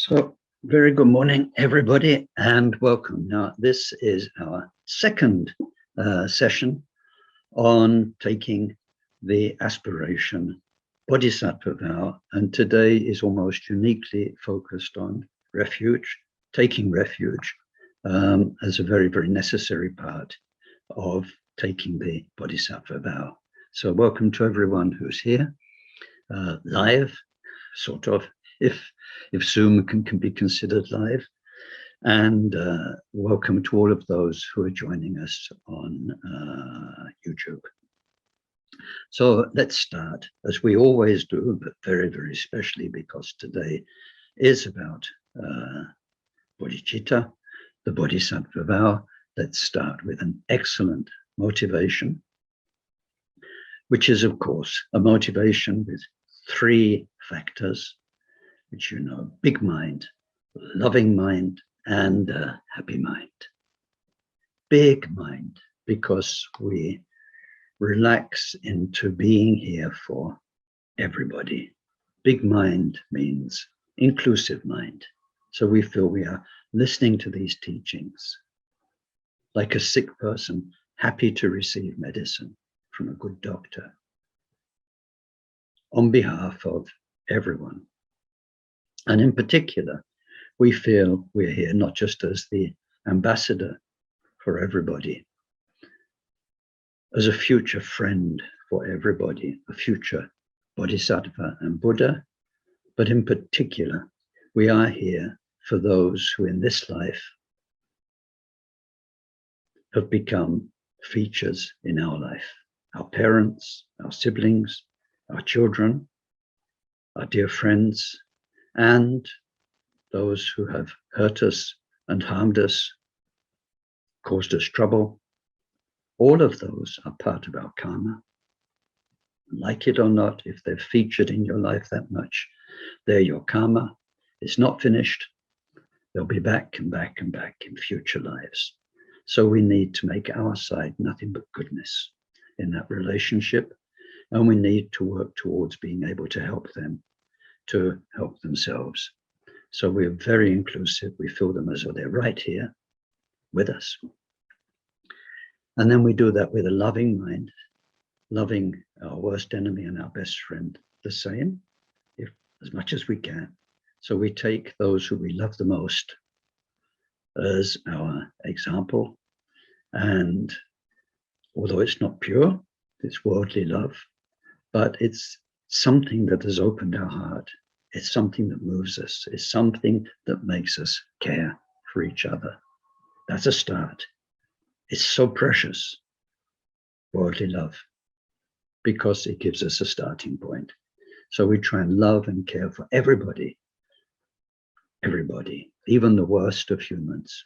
So, very good morning, everybody, and welcome. Now, this is our second session on taking the Aspiration Bodhicitta Vow, and today is almost uniquely focused on refuge, taking refuge, as a very, very necessary part of taking the Bodhisattva Vow. So, welcome to everyone who's here, live, sort of, if Zoom can be considered live, and welcome to all of those who are joining us on YouTube. So let's start, as we always do, but very, very specially because today is about bodhicitta, the Bodhisattva Vow. Let's start with an excellent motivation, which is, of course, a motivation with three factors, which you know: big mind, loving mind, and happy mind. Big mind, because we relax into being here for everybody. Big mind means inclusive mind. So we feel we are listening to these teachings like a sick person, happy to receive medicine from a good doctor on behalf of everyone. And in particular, we feel we're here not just as the ambassador for everybody, as a future friend for everybody, a future Bodhisattva and Buddha, but in particular, we are here for those who in this life have become features in our life: our parents, our siblings, our children, our dear friends, and those who have hurt us and harmed us, caused us trouble. All of those are part of our karma. Like it or not, if they've featured in your life that much, they're your karma. It's not finished. They'll be back and back and back in future lives. So we need to make our side nothing but goodness in that relationship, and we need to work towards being able to help them to help themselves. So we're very inclusive. We feel them as though they're right here with us. And then we do that with a loving mind, loving our worst enemy and our best friend the same, if as much as we can. So we take those who we love the most as our example. And although it's not pure, it's worldly love, but it's something that has opened our heart. It's something that moves us. It's something that makes us care for each other. That's a start. It's so precious, worldly love, because it gives us a starting point. So we try and love and care for everybody, even the worst of humans,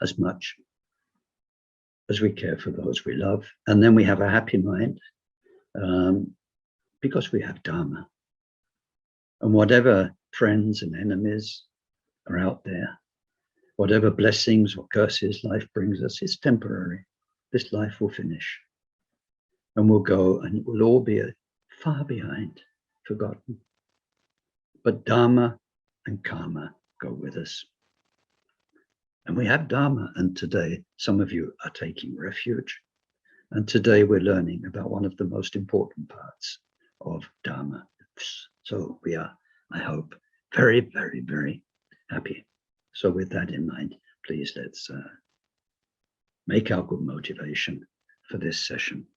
as much as we care for those we love. And then we have a happy mind, because we have Dharma. And whatever friends and enemies are out there, whatever blessings or curses life brings us, it's temporary. This life will finish and we'll go, and it will all be far behind, forgotten. But Dharma and karma go with us. And we have Dharma, and today some of you are taking refuge. And today we're learning about one of the most important parts of Dharma. So we are, I hope, very, very, very happy. So with that in mind, please let's make our good motivation for this session.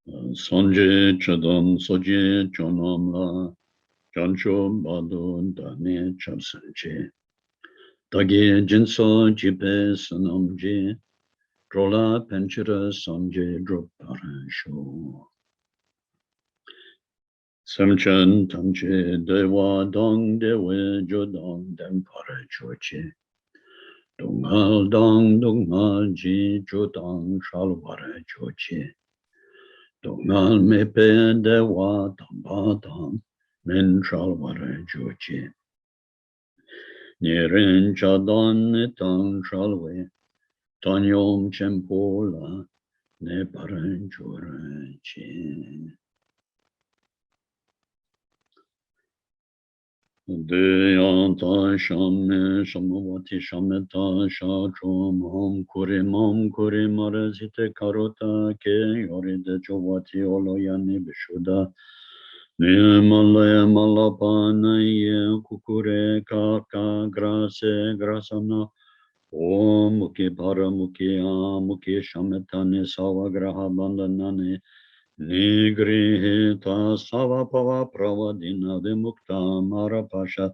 Sanje chadam soje chonamla chancho bado dane chasanje dage jinso jipe sanamje drola penchira sanje droparasho samchan tamche dewa dong dewe jodong dem parachoche dongal dong dongal ji jodong shalwara choche dongal mepe dewa tamba dong men shalwara choche Niren chadon tang shalwe tanyom chempola ne paranchora che Deyanta shame shamavati shameta shachom hom kuri marazite karota ke yoride jovati oloyani bishuda Malaya malapana ye kukure kaka grase grasana Om muki para muki muki shametane savagraha bandanane Nigrihita savapava pravadina vimukta marapasha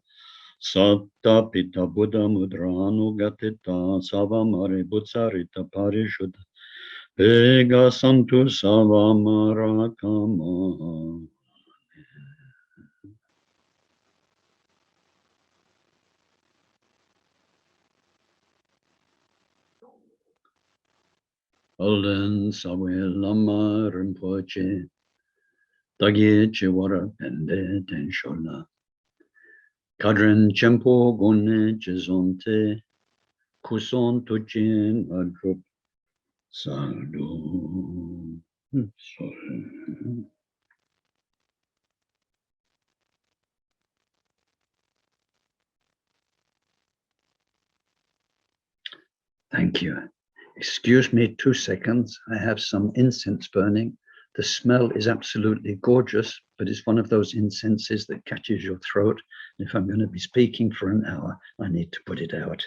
Satta pita buddha mudranu gatita savamare butsarita parishuddha Vega santu savamarakama Alden sawe lama rinpoche Dagi chiwara pende tenshola Kadren chempo gone jizonte Kuson tujin adrup Sadhu. Thank you. Excuse me 2 seconds. I have some incense burning. The smell is absolutely gorgeous, but it's one of those incenses that catches your throat. And if I'm going to be speaking for an hour, I need to put it out.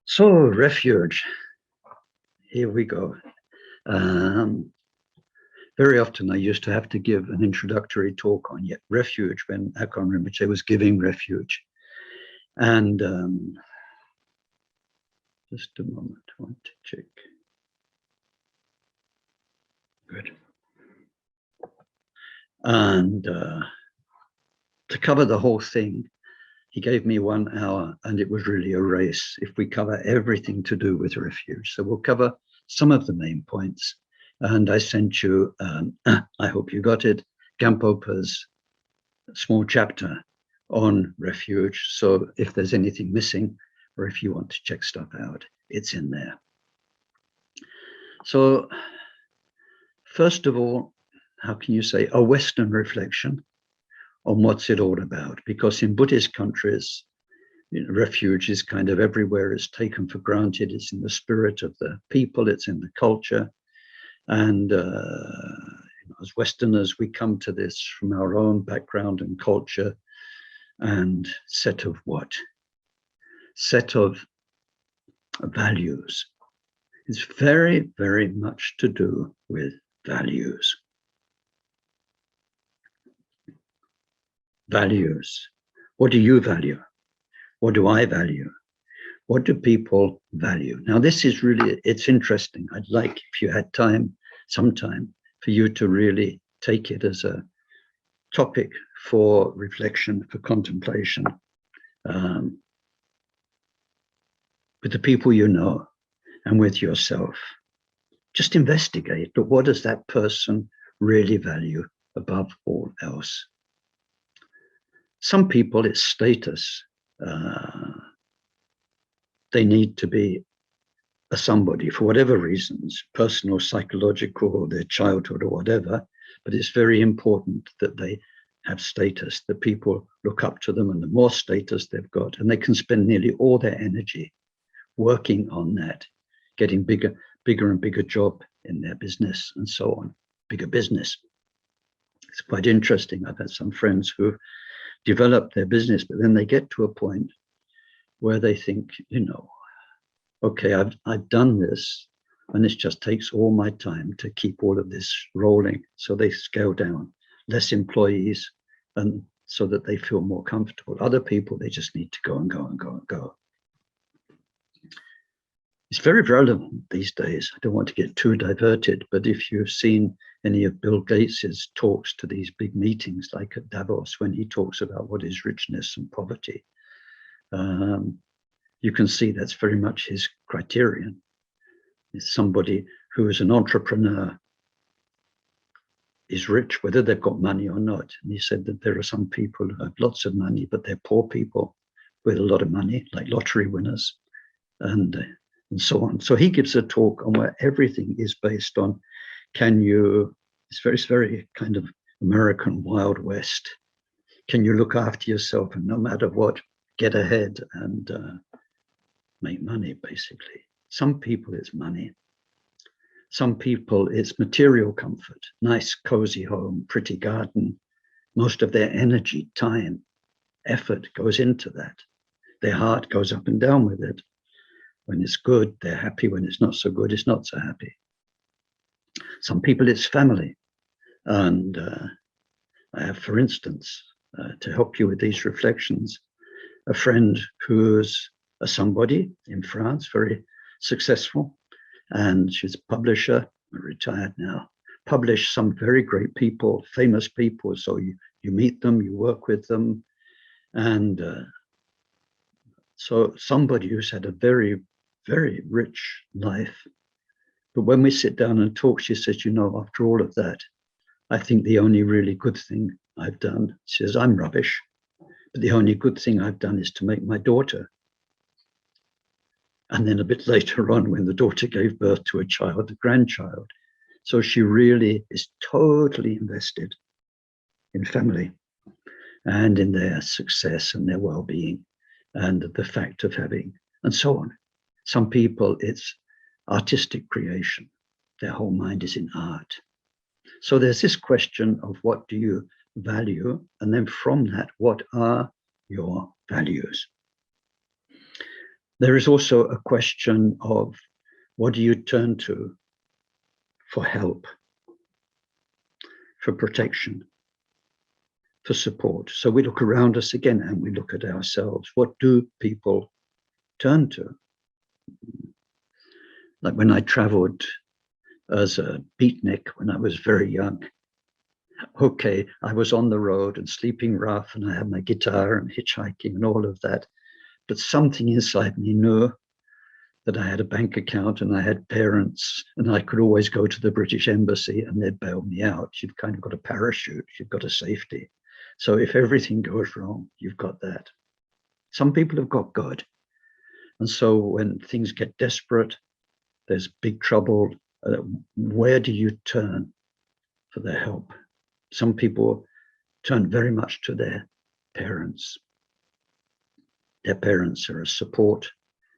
So, refuge. Here we go. Very often I used to have to give an introductory talk on refuge when Akon Rinpoche was giving refuge. And just a moment, I want to check. Good. And to cover the whole thing, he gave me 1 hour, and it was really a race if we cover everything to do with refuge. So we'll cover some of the main points. And I sent you, I hope you got it, Gampopa's small chapter on refuge. So if there's anything missing, or if you want to check stuff out, it's in there. So first of all, how can you say a Western reflection on what's it all about? Because in Buddhist countries, refuge is kind of everywhere. It's taken for granted. It's in the spirit of the people. It's in the culture. And as Westerners, we come to this from our own background and culture and set of what? Set of values. It's very, very much to do with values. Values. What do you value? What do I value? What do people value? Now, this is really, it's interesting. I'd like, if you had time, sometime, for you to really take it as a topic for reflection, for contemplation, with the people you know and with yourself. Just investigate, but what does that person really value above all else? Some people, it's status. They need to be a somebody for whatever reasons, personal, psychological, or their childhood or whatever, but it's very important that they have status, that people look up to them, and the more status they've got, and they can spend nearly all their energy working on that, getting bigger and bigger job in their business and so on, bigger business. It's quite interesting. I've had some friends who developed their business, but then they get to a point where they think, okay, I've done this, and this just takes all my time to keep all of this rolling. So they scale down, less employees, and so that they feel more comfortable. Other people, they just need to go and go and go and go. It's very relevant these days. I don't want to get too diverted, but if you've seen any of Bill Gates's talks to these big meetings, like at Davos, when he talks about what is richness and poverty, you can see that's very much his criterion. It's somebody who is an entrepreneur, is rich, whether they've got money or not. And he said that there are some people who have lots of money, but they're poor people with a lot of money, like lottery winners, and so on. So he gives a talk on where everything is based on, it's very kind of American Wild West. Can you look after yourself and no matter what, get ahead and make money, basically. Some people it's money. Some people it's material comfort, nice, cozy home, pretty garden. Most of their energy, time, effort goes into that. Their heart goes up and down with it. When it's good, they're happy. When it's not so good, it's not so happy. Some people it's family. And I have, for instance, to help you with these reflections, a friend who's a somebody in France, very successful, and she's a publisher, retired now, published some very great people, famous people. So you meet them, you work with them. And so somebody who's had a very, very rich life. But when we sit down and talk, she says, after all of that, I think the only really good thing I've done, she says, I'm rubbish, but the only good thing I've done is to make my daughter. And then a bit later on, when the daughter gave birth to a grandchild. So she really is totally invested in family and in their success and their well-being and the fact of having, and so on. Some people, it's artistic creation. Their whole mind is in art. So there's this question of what do you value? And then from that, what are your values? There is also a question of what do you turn to for help, for protection, for support? So we look around us again and we look at ourselves. What do people turn to? Like when I traveled as a beatnik when I was very young. Okay, I was on the road and sleeping rough and I had my guitar and hitchhiking and all of that. But something inside me knew that I had a bank account and I had parents and I could always go to the British Embassy and they'd bail me out. You've kind of got a parachute, you've got a safety. So if everything goes wrong, you've got that. Some people have got God. And so when things get desperate, there's big trouble, where do you turn for their help? Some people turn very much to their parents. Their parents are a support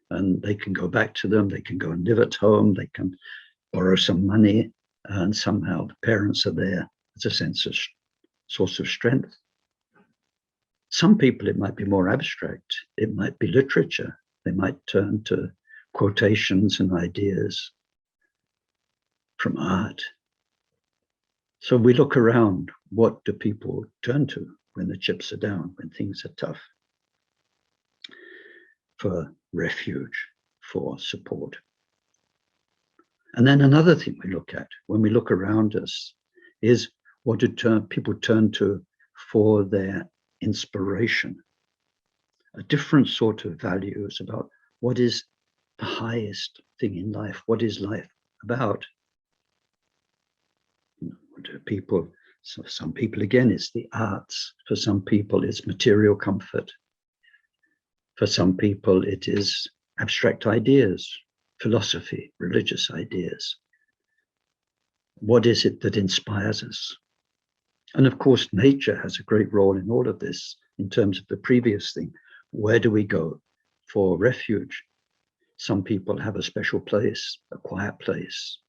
and they can go back to them. They can go and live at home. They can borrow some money and somehow the parents are there as a source of strength. Some people, it might be more abstract. It might be literature. They might turn to quotations and ideas from art. So we look around, what do people turn to when the chips are down, when things are tough? For refuge, for support. And then another thing we look at when we look around us is what do people turn to for their inspiration? A different sort of values about what is the highest thing in life? What is life about? What do people, so some people, again, it's the arts. For some people, it's material comfort. For some people, it is abstract ideas, philosophy, religious ideas. What is it that inspires us? And of course, nature has a great role in all of this in terms of the previous thing. Where do we go for refuge? Some people have a special place, a quiet place,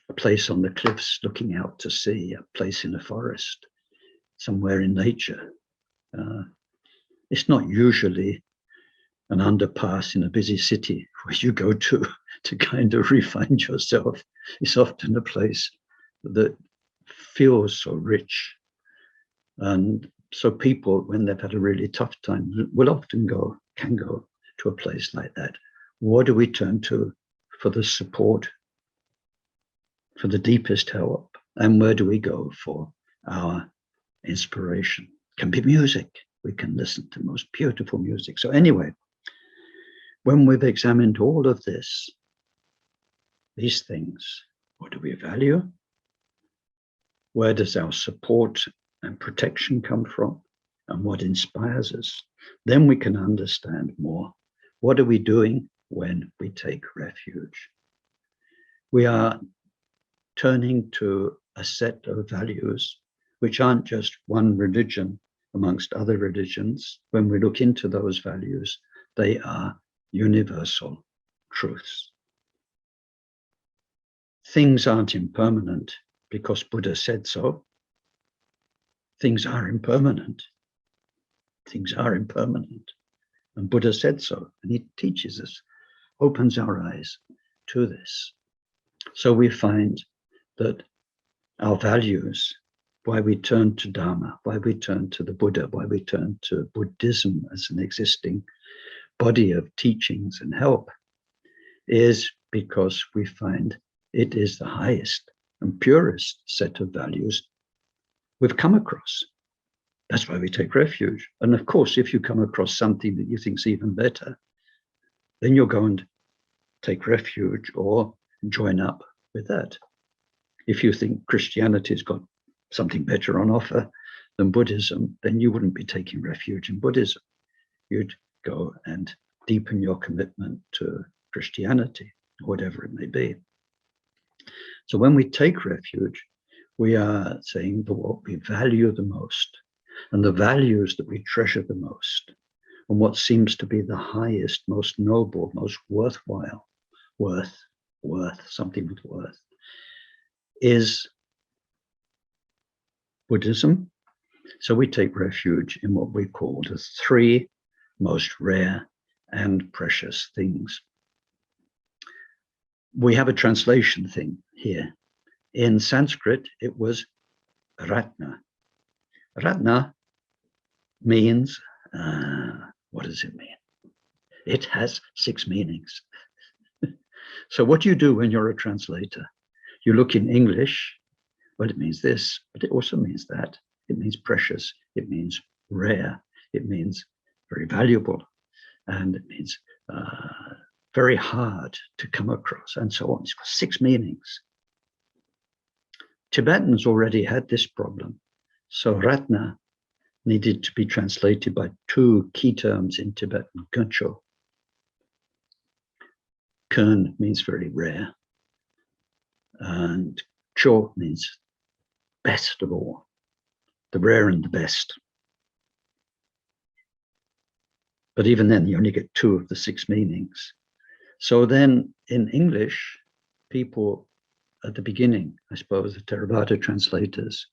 a place on the cliffs looking out to sea, a place in a forest, somewhere in nature. It's not usually an underpass in a busy city where you go to kind of re-find yourself. It's often a place that feels so rich. And so people, when they've had a really tough time, will often can go to a place like that. What do we turn to for the support, for the deepest help, And where do we go for our inspiration? Can be music. We can listen to most beautiful music. So anyway, when we've examined all of this, these things, what do we value? Where does our support and protection come from? And what inspires us? Then we can understand more. What are we doing when we take refuge? We are turning to a set of values which aren't just one religion amongst other religions. When we look into those values, they are universal truths. Things aren't impermanent because Buddha said so. Things are impermanent. Things are impermanent. And Buddha said so. And he teaches us, opens our eyes to this. So we find that our values, why we turn to Dharma, why we turn to the Buddha, why we turn to Buddhism as an existing body of teachings and help, is because we find it is the highest and purest set of values we've come across. That's why we take refuge. And of course, if you come across something that you think is even better, then you'll go and take refuge or join up with that. If you think Christianity's got something better on offer than Buddhism, then you wouldn't be taking refuge in Buddhism. You'd go and deepen your commitment to Christianity, whatever it may be. So when we take refuge, we are saying that what we value the most and the values that we treasure the most and what seems to be the highest, most noble, most worthwhile, something with worth, is Buddhism. So we take refuge in what we call the three most rare and precious things. We have a translation thing here. In Sanskrit, it was Ratna. Ratna means, what does it mean? It has 6 meanings. So what do you do when you're a translator? You look in English, well, it means this, but it also means that. It means precious, it means rare, it means very valuable, and it means very hard to come across, and so on. It's got 6 meanings. Tibetans already had this problem. So Ratna needed to be translated by 2 key terms in Tibetan, Khencho. Khen means very rare, and Cho means best of all, the rare and the best. But even then, you only get 2 of the 6 meanings. So then in English, people at the beginning, I suppose, the Theravada translators,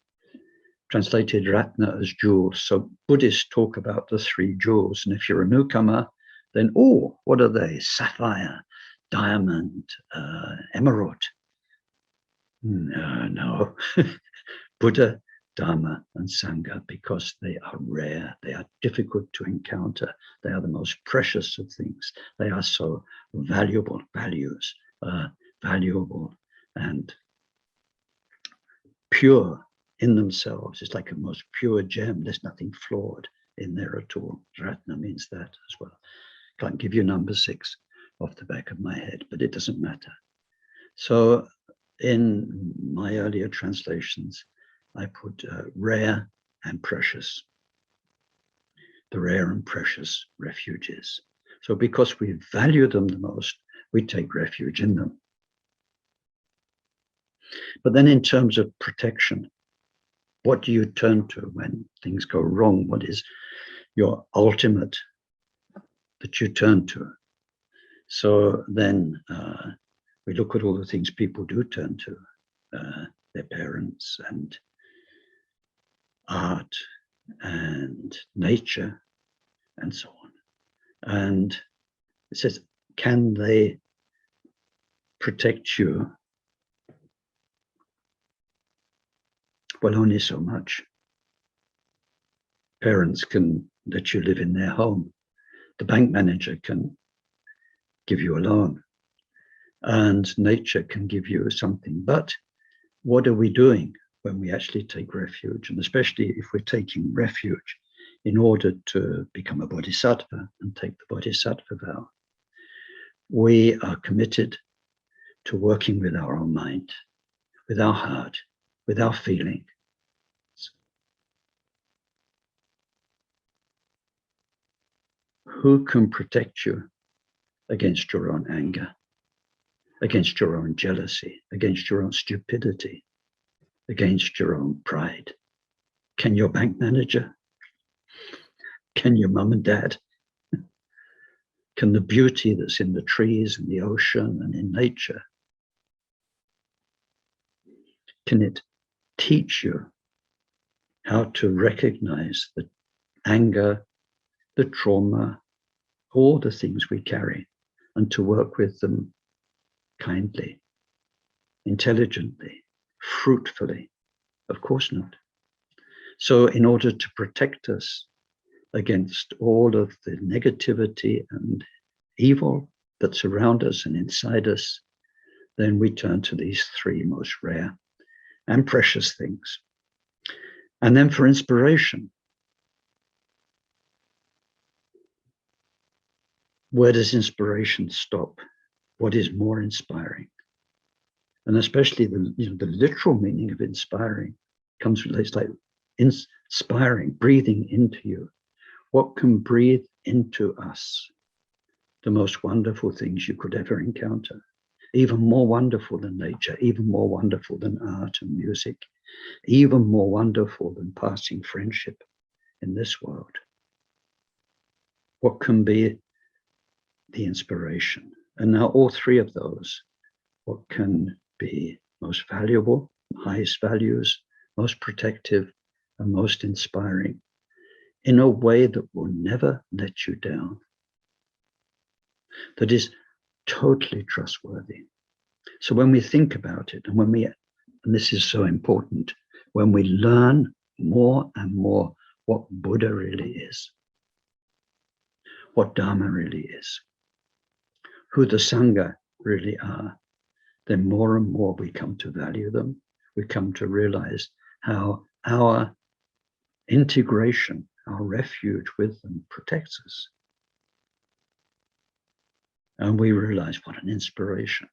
translated Ratna as jewels. So Buddhists talk about the 3 jewels. And if you're a newcomer, then, oh, what are they? Sapphire, diamond, emerald. No. Buddha, Dharma, and Sangha, because they are rare, they are difficult to encounter, they are the most precious of things, they are so valuable, valuable and pure in themselves. It's like a most pure gem. There's nothing flawed in there at all. Ratna means that as well. Can't give you number 6 off the back of my head, but it doesn't matter. So in my earlier translations, I put rare and precious, the rare and precious refuges. So because we value them the most, we take refuge in them. But then in terms of protection, what do you turn to when things go wrong? What is your ultimate that you turn to? So then we look at all the things people do turn to, their parents and art and nature and so on. And it says, can they protect you? Well, only so much. Parents can let you live in their home. The bank manager can give you a loan. And nature can give you something. But what are we doing when we actually take refuge? And especially if we're taking refuge in order to become a bodhisattva and take the Bodhisattva vow, we are committed to working with our own mind, with our heart, with our feeling. Who can protect you against your own anger, against your own jealousy, against your own stupidity, against your own pride? Can your bank manager? Can your mum and dad? Can the beauty that's in the trees and the ocean and in nature, can it teach you how to recognize the anger, the trauma, all the things we carry, and to work with them kindly, intelligently, fruitfully? Of course not. So in order to protect us against all of the negativity and evil that's around us and inside us, then we turn to these three most rare and precious things. And then for inspiration, where does inspiration stop? What is more inspiring? And especially the literal meaning of inspiring comes from it's like inspiring, breathing into you. What can breathe into us? The most wonderful things you could ever encounter, even more wonderful than nature, even more wonderful than art and music, even more wonderful than passing friendship in this world. What can be the inspiration? And now all three of those, what can be most valuable, highest values, most protective, and most inspiring, in a way that will never let you down, that is totally trustworthy. So when we think about it, and this is so important, when we learn more and more what Buddha really is, what Dharma really is, who the Sangha really are, then more and more we come to value them. We come to realize how our integration, our refuge with them protects us. And we realize what an inspiration.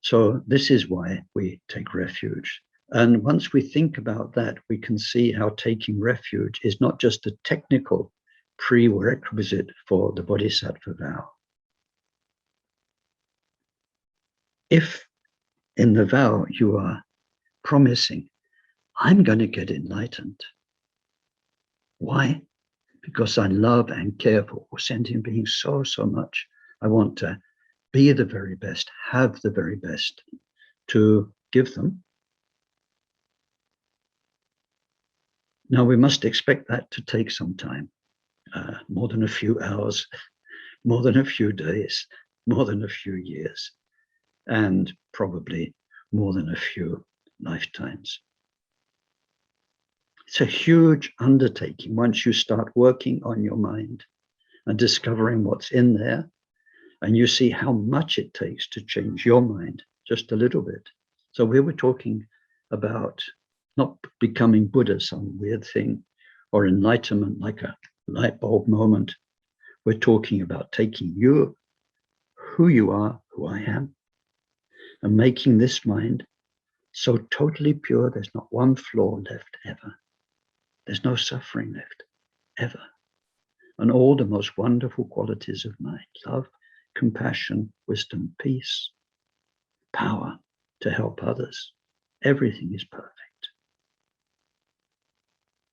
So this is why we take refuge. And once we think about that, we can see how taking refuge is not just a technical prerequisite for the Bodhisattva vow. If in the vow you are promising, I'm going to get enlightened. Why? Because I love and care for sentient beings so much. I want to be the very best, have the very best to give them. Now we must expect that to take some time, more than a few hours, more than a few days, more than a few years, and probably more than a few lifetimes. It's a huge undertaking once you start working on your mind and discovering what's in there, and you see how much it takes to change your mind just a little bit. So we were talking about not becoming Buddha, some weird thing, or enlightenment like a light bulb moment. We're talking about taking you, who you are, who I am, and making this mind so totally pure, there's not one flaw left ever. There's no suffering left, ever. And all the most wonderful qualities of mind, love, compassion, wisdom, peace, power to help others. Everything is perfect.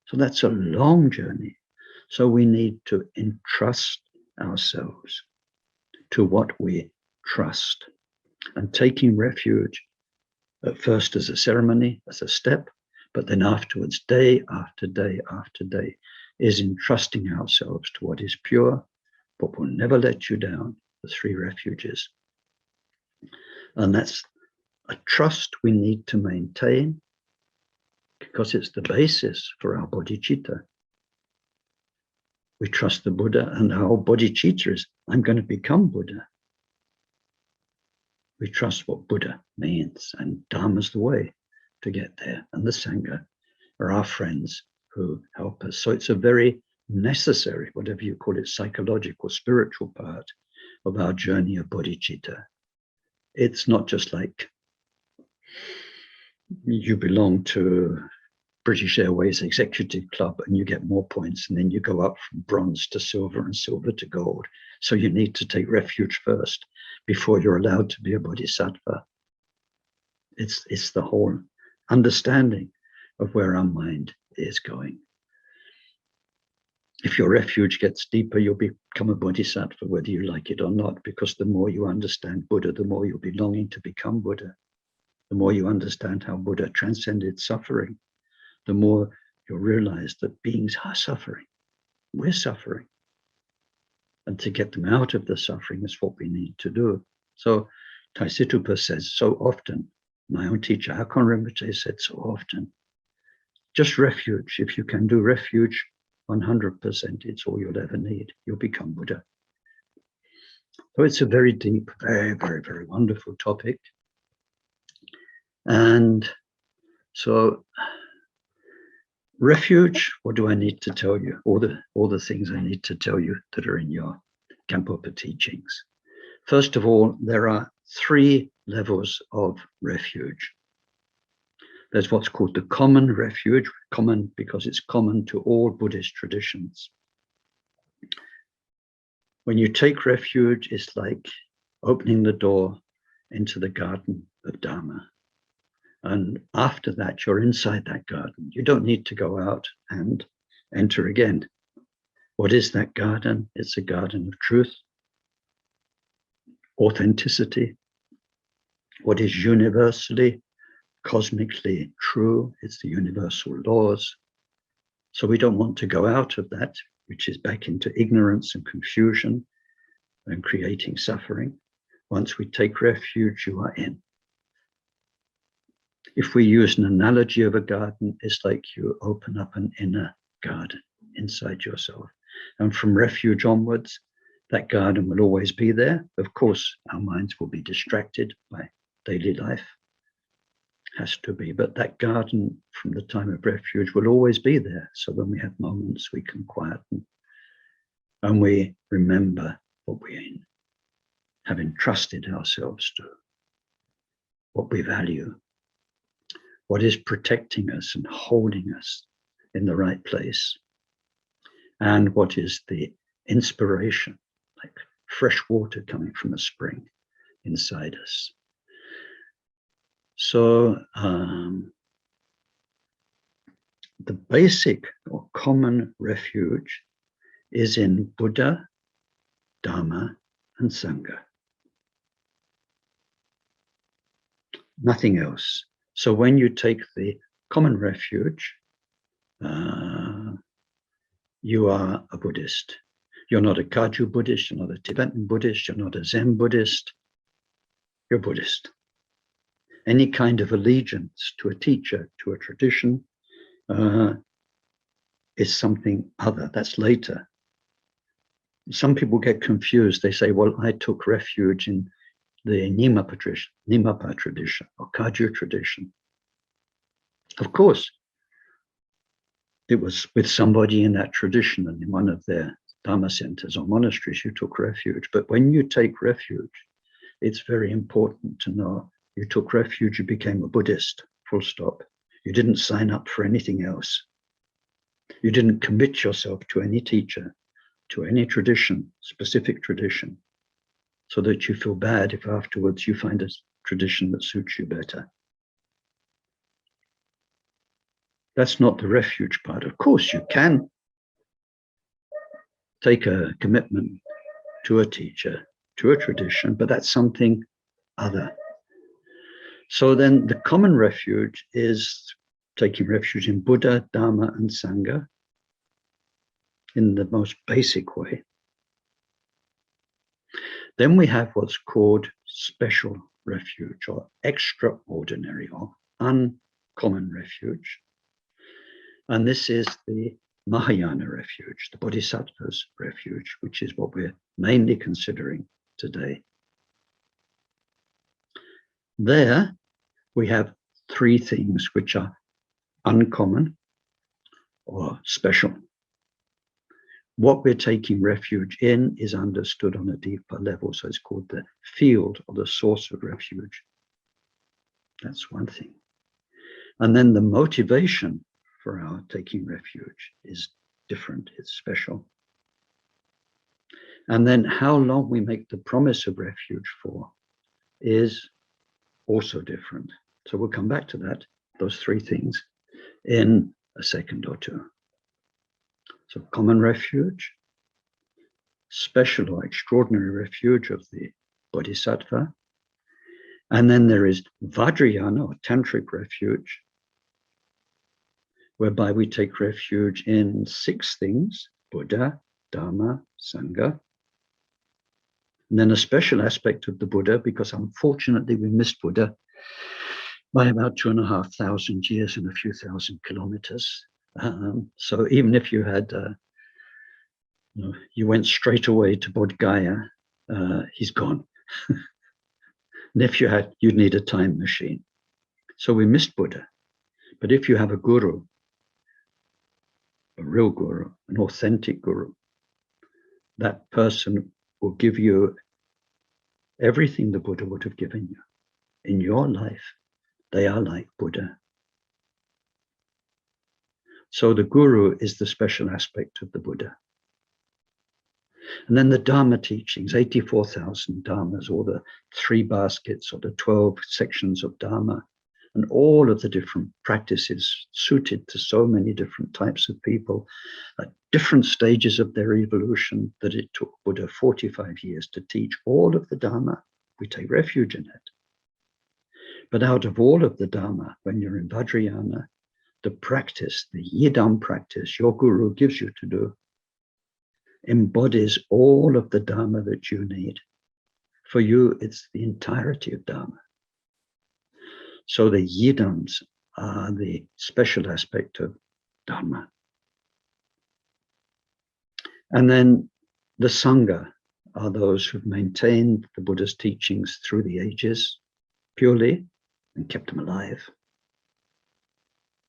So that's a long journey. So we need to entrust ourselves to what we trust. And taking refuge, at first as a ceremony, as a step, but then afterwards, day after day after day, is entrusting ourselves to what is pure, but will never let you down, the three refuges. And that's a trust we need to maintain, because it's the basis for our bodhicitta. We trust the Buddha, and our bodhicitta is, I'm going to become Buddha. We trust what Buddha means, and Dharma's the way to get there. And the Sangha are our friends who help us. So it's a very necessary, whatever you call it, psychological, spiritual part of our journey of bodhicitta. It's not just like you belong to British Airways Executive Club and you get more points, and then you go up from bronze to silver and silver to gold. So you need to take refuge first before you're allowed to be a bodhisattva. It's the whole understanding of where our mind is going. If your refuge gets deeper, you'll become a bodhisattva, whether you like it or not, because the more you understand Buddha, the more you'll be longing to become Buddha. The more you understand how Buddha transcended suffering, the more you'll realize that beings are suffering. We're suffering. And to get them out of the suffering is what we need to do. So Taisitupa says so often, my own teacher, Hakon Rinpoche, said so often, just refuge. If you can do refuge 100%, it's all you'll ever need. You'll become Buddha. So it's a very deep, very, very, very wonderful topic. And so refuge, what do I need to tell you? All the things I need to tell you that are in your Khenpoken teachings. First of all, there are 3 levels of refuge. There's what's called the common refuge, common because it's common to all Buddhist traditions. When you take refuge, it's like opening the door into the garden of Dharma. And after that, you're inside that garden. You don't need to go out and enter again. What is that garden? It's a garden of truth, authenticity, what is universally, cosmically true. It's the universal laws. So we don't want to go out of that, which is back into ignorance and confusion and creating suffering. Once we take refuge, you are in. If we use an analogy of a garden, it's like you open up an inner garden inside yourself. And from refuge onwards, that garden will always be there. Of course, our minds will be distracted by daily life. Has to be. But that garden from the time of refuge will always be there. So when we have moments, we can quieten and we remember what we have entrusted ourselves to, what we value, what is protecting us and holding us in the right place, and what is the inspiration, like fresh water coming from a spring inside us. So the basic or common refuge is in Buddha, Dharma, and Sangha. Nothing else. So when you take the common refuge, you are a Buddhist. You're not a Kagyu Buddhist, you're not a Tibetan Buddhist, you're not a Zen Buddhist, you're Buddhist. Any kind of allegiance to a teacher, to a tradition, is something other. That's later. Some people get confused. They say, well, I took refuge in the Nimapa tradition or Kagyu tradition. Of course, it was with somebody in that tradition and in one of their Dharma centers or monasteries you took refuge. But when you take refuge, it's very important to know you took refuge, you became a Buddhist, full stop. You didn't sign up for anything else. You didn't commit yourself to any teacher, to any tradition, specific tradition, so that you feel bad if afterwards you find a tradition that suits you better. That's not the refuge part. Of course, you can take a commitment to a teacher, to a tradition, but that's something other. So then the common refuge is taking refuge in Buddha, Dharma, and Sangha in the most basic way. Then we have what's called special refuge or extraordinary or uncommon refuge. And this is the Mahayana refuge, the Bodhisattva's refuge, which is what we're mainly considering today. There we have three things which are uncommon or special. What we're taking refuge in is understood on a deeper level. So it's called the field or the source of refuge. That's one thing. And then the motivation for our taking refuge is different, it's special. And then how long we make the promise of refuge for is also different. So we'll come back to that, those three things, in a second or two. So common refuge, special or extraordinary refuge of the Bodhisattva. And then there is Vajrayana or tantric refuge, whereby we take refuge in six things: Buddha, Dharma, Sangha. And then a special aspect of the Buddha, because unfortunately we missed Buddha by about 2,500 years and a few thousand kilometers. So even if you had, you went straight away to Bodh Gaya, he's gone. And if you had, you'd need a time machine. So we missed Buddha. But if you have a guru, a real guru, an authentic guru, that person will give you everything the Buddha would have given you. In your life, they are like Buddha. So the guru is the special aspect of the Buddha. And then the Dharma teachings, 84,000 Dharmas, or the 3 baskets, or the 12 sections of Dharma, and all of the different practices suited to so many different types of people at different stages of their evolution, that it took Buddha 45 years to teach all of the Dharma. We take refuge in it. But out of all of the Dharma, when you're in Vajrayana, the practice, the Yidam practice your guru gives you to do, embodies all of the Dharma that you need. For you, it's the entirety of Dharma. So the Yidams are the special aspect of Dharma. And then the Sangha are those who've maintained the Buddha's teachings through the ages purely and kept them alive.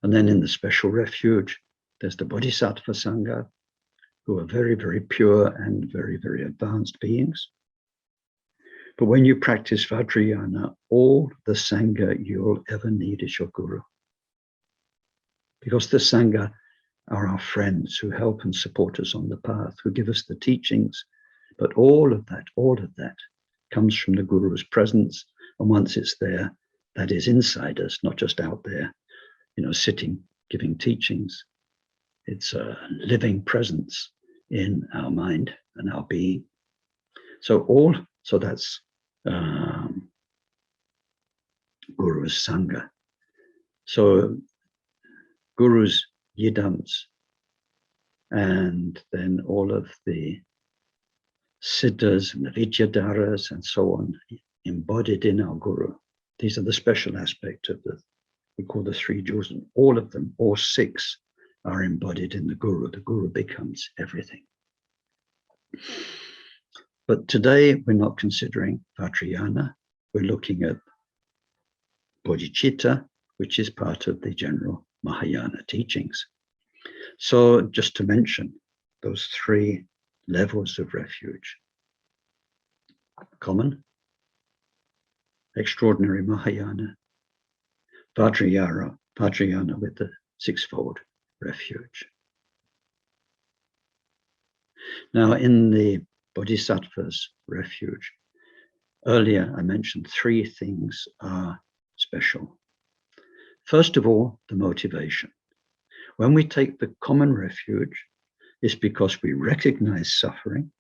And then in the special refuge, there's the Bodhisattva Sangha, who are very, very pure and very, very advanced beings. But when you practice Vajrayana, all the Sangha you'll ever need is your guru. Because the Sangha are our friends who help and support us on the path, who give us the teachings. But all of that comes from the guru's presence. And once it's there, that is inside us, not just out there, sitting, giving teachings. It's a living presence in our mind and our being. So that's Guru's Sangha. So Guru's Yidams, and then all of the Siddhas and the Vidyadharas and so on, embodied in our Guru. These are the special aspect of we call the 3 jewels, and all of them, all 6, are embodied in the Guru. The Guru becomes everything. But today we're not considering Vajrayana. We're looking at bodhicitta, which is part of the general Mahayana teachings. So just to mention those 3 levels of refuge: common, extraordinary Mahayana, Vajrayana with the 6-fold refuge. Now, in the Bodhisattva's refuge, earlier I mentioned 3 things are special. First of all, the motivation. When we take the common refuge, it's because we recognize suffering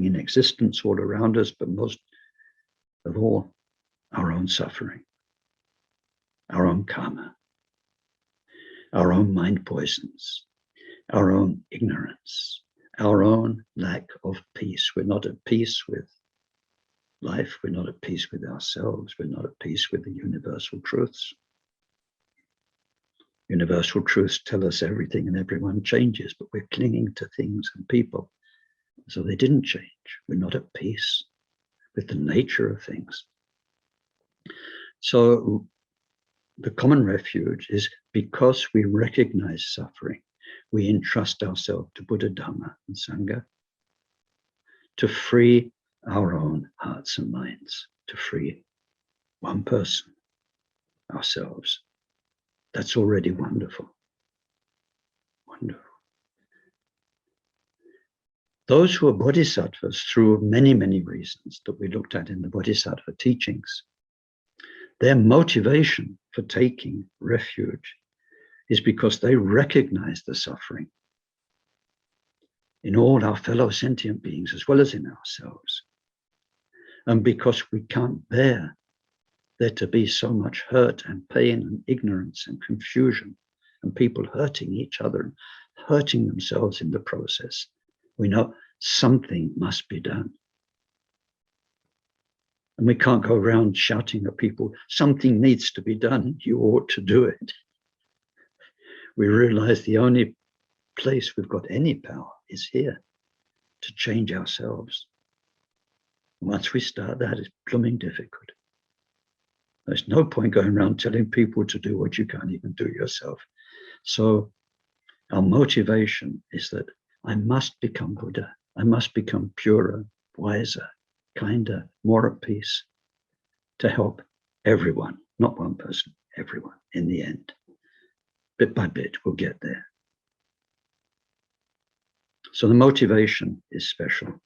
in existence all around us, but most of all, our own suffering, our own karma, our own mind poisons, our own ignorance, our own lack of peace. We're not at peace with life. We're not at peace with ourselves. We're not at peace with the universal truths. Universal truths tell us everything and everyone changes, but we're clinging to things and people. So they didn't change. We're not at peace with the nature of things. So the common refuge is because we recognize suffering, we entrust ourselves to Buddha, Dhamma, and Sangha to free our own hearts and minds, to free one person, ourselves. That's already wonderful. Wonderful. Those who are bodhisattvas, through many, many reasons that we looked at in the Bodhisattva teachings, their motivation for taking refuge is because they recognize the suffering in all our fellow sentient beings as well as in ourselves. And because we can't bear there to be so much hurt and pain and ignorance and confusion and people hurting each other and hurting themselves in the process, we know something must be done. And we can't go around shouting at people, something needs to be done, you ought to do it. We realize the only place we've got any power is here, to change ourselves. Once we start that, it's blooming difficult. There's no point going around telling people to do what you can't even do yourself. So our motivation is that I must become Buddha. I must become purer, wiser, kinder, more at peace to help everyone, not one person, everyone in the end. Bit by bit, we'll get there. So the motivation is special.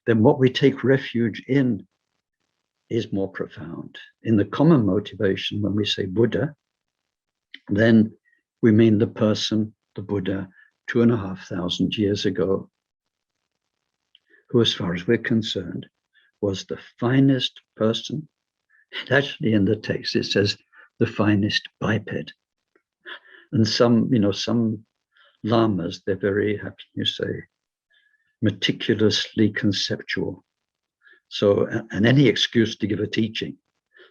Then what we take refuge in is more profound. In the common motivation, when we say Buddha, then we mean the person, the Buddha, 2,500 years ago, who, as far as we're concerned, was the finest person. Actually, in the text, it says the finest biped. And some lamas, they're very, how can you say, meticulously conceptual. So, and any excuse to give a teaching.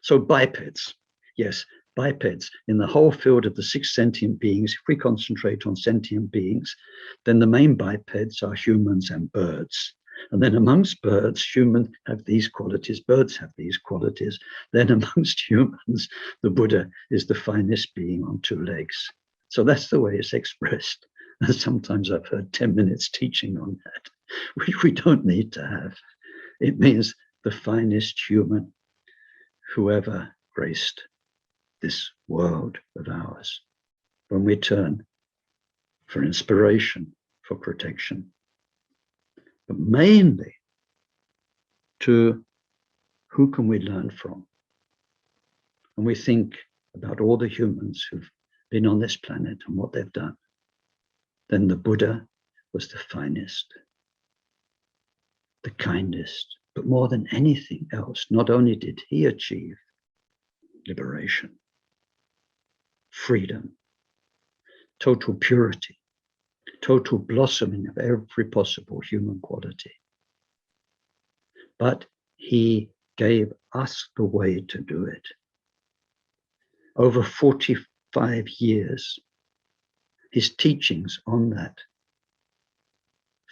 So bipeds, yes, bipeds. In the whole field of the 6 sentient beings, if we concentrate on sentient beings, then the main bipeds are humans and birds. And then amongst birds, humans have these qualities, birds have these qualities. Then amongst humans, the Buddha is the finest being on 2 legs. So that's the way it's expressed. And sometimes I've heard 10 minutes teaching on that, which we don't need to have. It means the finest human who ever graced this world of ours. When we turn for inspiration, for protection, but mainly to who can we learn from? And we think about all the humans who've been on this planet and what they've done. Then the Buddha was the finest, the kindest, but more than anything else, not only did he achieve liberation, freedom, total purity, total blossoming of every possible human quality, but he gave us the way to do it. Over 45 years, his teachings on that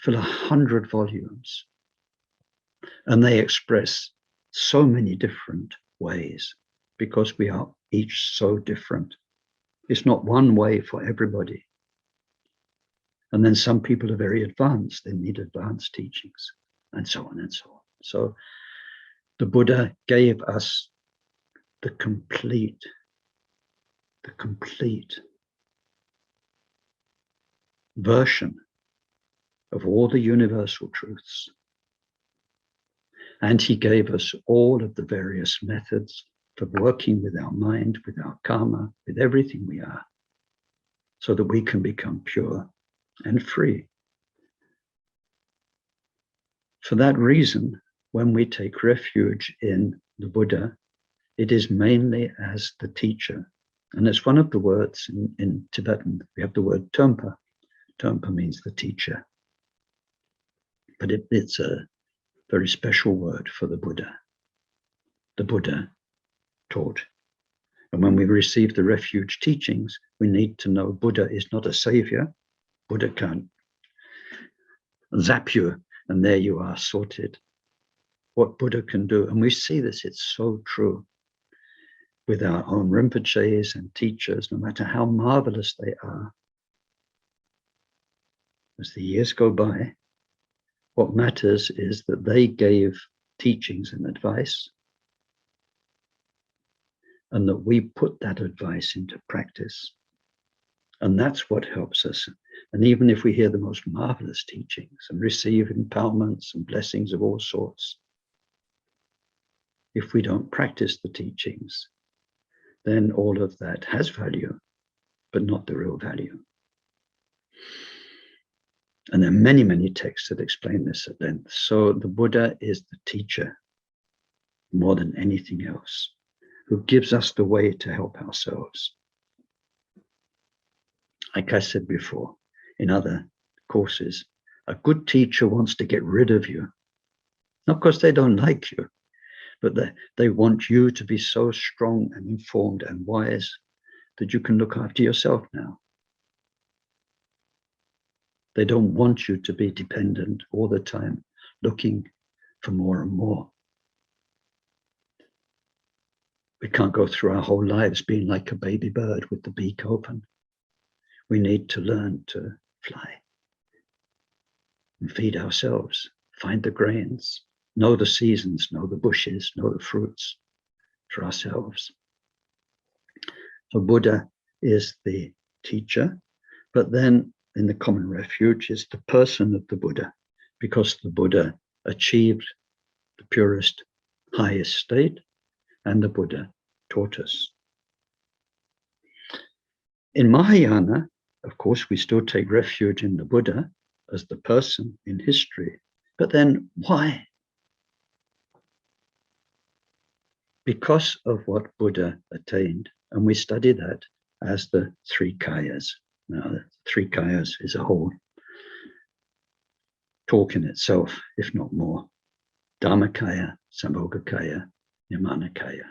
fill 100 volumes, and they express so many different ways because we are each so different. It's not one way for everybody. And then some people are very advanced, they need advanced teachings, and so on and so on. So the Buddha gave us the complete version of all the universal truths. And he gave us all of the various methods for working with our mind, with our karma, with everything we are, so that we can become pure and free. For that reason, when we take refuge in the Buddha, it is mainly as the teacher. And it's one of the words in Tibetan. We have the word Trungpa. Trungpa means the teacher. But it's a very special word for the Buddha. The Buddha taught. And when we receive the refuge teachings, we need to know Buddha is not a savior. Buddha can't zap you and there you are sorted. what Buddha can do. And we see this, it's so true with our own Rinpoches and teachers, no matter how marvelous they are. As the years go by, what matters is that they gave teachings and advice, and that we put that advice into practice. And that's what helps us. And even if we hear the most marvelous teachings and receive empowerments and blessings of all sorts, if we don't practice the teachings, then all of that has value, but not the real value. And there are many, many texts that explain this at length. So the Buddha is the teacher more than anything else, who gives us the way to help ourselves. Like I said before, in other courses, a good teacher wants to get rid of you. Not because they don't like you, but they want you to be so strong and informed and wise that you can look after yourself now. They don't want you to be dependent all the time, looking for more and more. We can't go through our whole lives being like a baby bird with the beak open. We need to learn to fly and feed ourselves, find the grains, know the seasons, know the bushes, know the fruits for ourselves. So Buddha is the teacher, but then in the common refuge is the person of the Buddha, because the Buddha achieved the purest, highest state, and the Buddha taught us. In Mahayana, of course, we still take refuge in the Buddha as the person in history. But then why? Because of what Buddha attained. And we study that as the three kayas. Now, the three kayas is a whole talk in itself, if not more. Dharmakaya, Sambhogakaya, Nirmanakaya.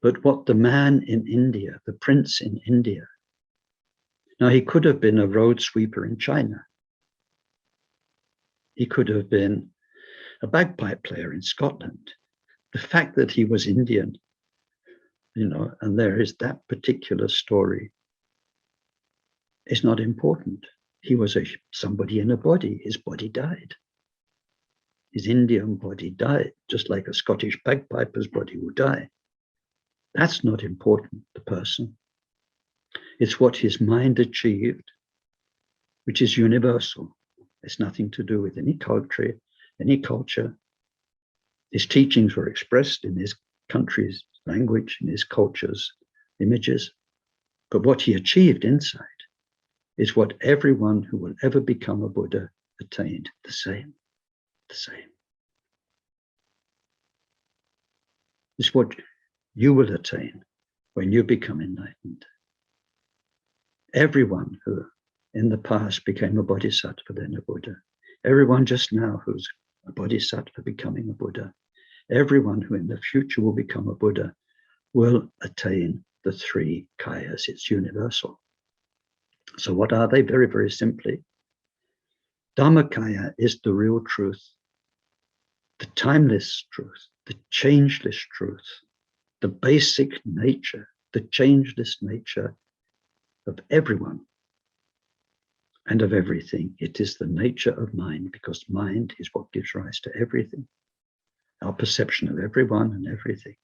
But what the man in India, the prince in India, now he could have been a road sweeper in China. He could have been a bagpipe player in Scotland. The fact that he was Indian, and there is that particular story, is not important. He was somebody in a body. His body died. His Indian body died, just like a Scottish bagpiper's body will die. That's not important, the person. It's what his mind achieved, which is universal. It's nothing to do with any culture, His teachings were expressed in his country's language, in his culture's images. But what he achieved inside is what everyone who will ever become a Buddha attained, the same. It's what you will attain when you become enlightened. Everyone who in the past became a bodhisattva, then a Buddha. Everyone just now who's a bodhisattva becoming a Buddha. Everyone who in the future will become a Buddha will attain the three kayas. It's universal. So what are they? Very, very simply, Dharmakaya is the real truth, the timeless truth, the changeless truth, the basic nature, the changeless nature of everyone and of everything. It is the nature of mind, because mind is what gives rise to everything, our perception of everyone and everything.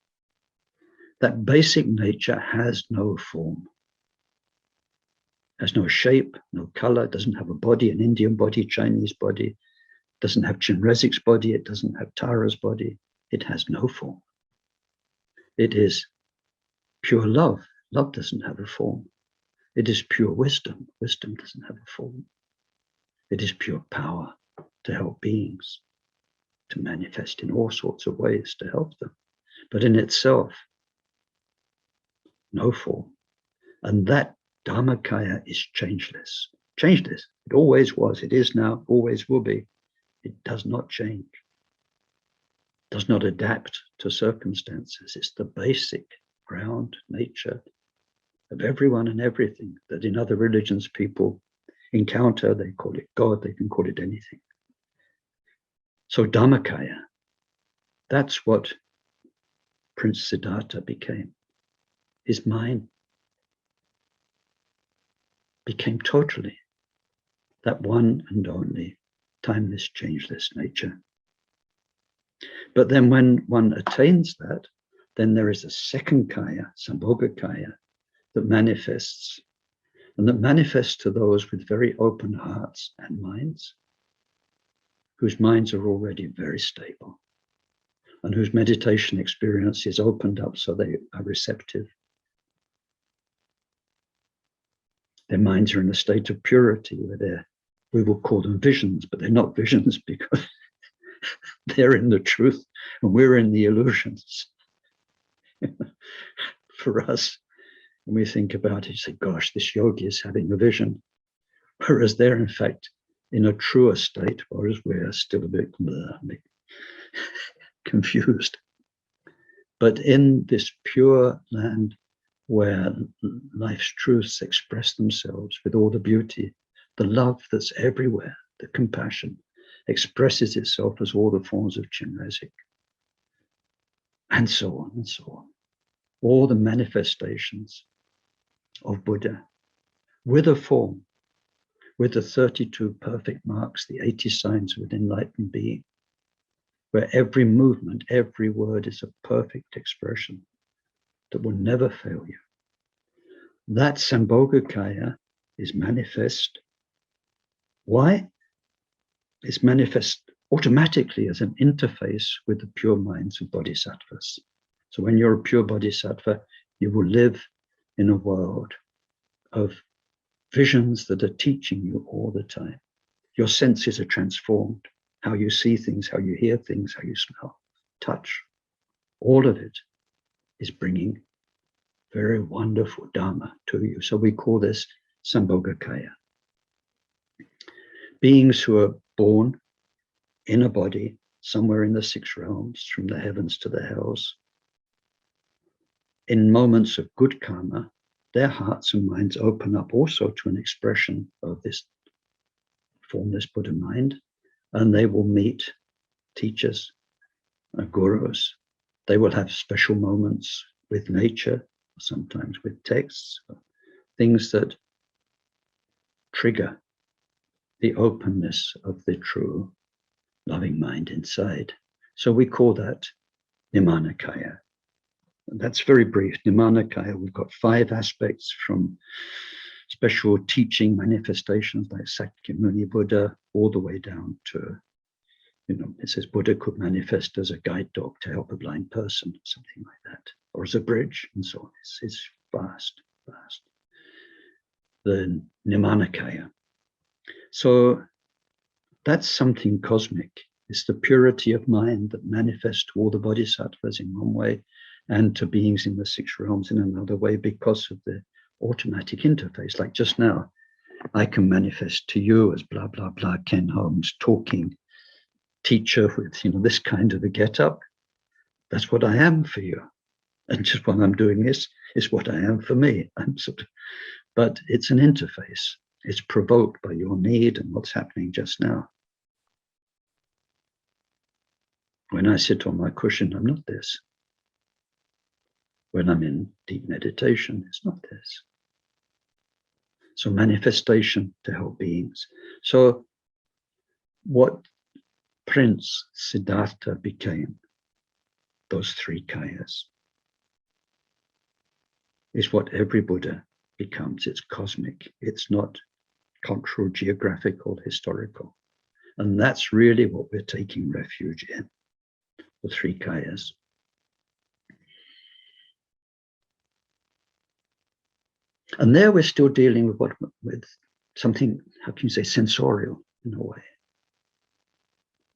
That basic nature has no form, has no shape, no color, doesn't have a body, an Indian body, Chinese body, doesn't have Chinrezik's body, it doesn't have Tara's body. It has no form. It is pure love. Love doesn't have a form. It is pure wisdom. Wisdom doesn't have a form. It is pure power to help beings, to manifest in all sorts of ways to help them. But in itself, no form. And that Dharmakaya is changeless. Changeless. It always was. It is now. Always will be. It does not change. Does not adapt to circumstances. It's the basic ground nature of everyone and everything that in other religions people encounter. They call it God. They can call it anything. So Dharmakaya That's what Prince Siddhartha became. His mind became totally that one and only timeless, changeless nature. But then when one attains that, then there is a second kaya, Sambhoga kaya, that manifests, and that manifests to those with very open hearts and minds, whose minds are already very stable, and whose meditation experience is opened up so they are receptive. Their minds are in a state of purity where we will call them visions, but they're not visions because they're in the truth and we're in the illusions. For us, when we think about it, you say, gosh, this yogi is having a vision. Whereas they're in fact in a truer state, whereas we're still a bit confused. But in this pure land where life's truths express themselves with all the beauty, the love that's everywhere, the compassion, expresses itself as all the forms of Chinrezig, and so on and so on. All the manifestations of Buddha with a form, with the 32 perfect marks, the 80 signs of an enlightened being, where every movement, every word is a perfect expression that will never fail you. That Sambhogakaya is manifest. Why? It's manifest automatically as an interface with the pure minds of bodhisattvas. So when you're a pure bodhisattva, you will live in a world of visions that are teaching you all the time. Your senses are transformed. How you see things, how you hear things, how you smell, touch, all of it is bringing very wonderful Dharma to you. So we call this Sambhogakaya. Beings who are born in a body somewhere in the 6 realms, from the heavens to the hells, in moments of good karma, their hearts and minds open up also to an expression of this formless Buddha mind, and they will meet teachers, gurus. They will have special moments with nature, sometimes with texts, things that trigger the openness of the true loving mind inside. So we call that Nimanakaya. That's very brief. Nimanakaya, we've got 5 aspects, from special teaching manifestations like Sakyamuni Buddha, all the way down to, it says Buddha could manifest as a guide dog to help a blind person, something like that, or as a bridge, and so on. It's vast, vast. The Nimanakaya. So that's something cosmic. It's the purity of mind that manifests to all the bodhisattvas in one way, and to beings in the 6 realms in another way, because of the automatic interface. Like just now, I can manifest to you as blah, blah, blah, Ken Holmes, talking teacher with, this kind of a get-up. That's what I am for you. And just when I'm doing this, is what I am for me. But it's an interface. It's provoked by your need and what's happening just now. When I sit on my cushion, I'm not this. When I'm in deep meditation, it's not this. So manifestation to help beings. So what Prince Siddhartha became, those 3 kayas, is what every Buddha becomes. It's cosmic. It's not cultural, geographical, historical. And that's really what we're taking refuge in, the 3 kayas. And there we're still dealing with something, how can you say, sensorial in a way.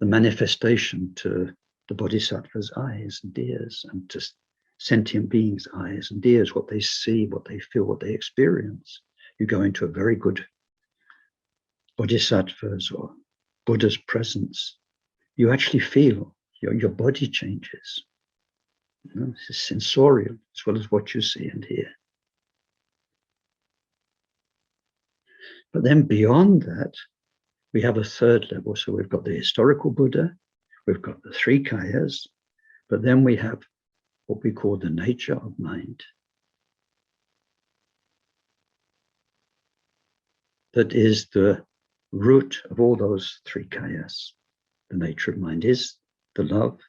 The manifestation to the bodhisattva's eyes and ears, and to sentient beings' eyes and ears, what they see, what they feel, what they experience. You go into a very good bodhisattva's or Buddha's presence, you actually feel your body changes. It's sensorial as well as what you see and hear. But then beyond that, we have a 3rd level. So we've got the historical Buddha, we've got the 3 kayas, But then we have what we call the nature of mind. That is the root of all those three kayas. The nature of mind is the love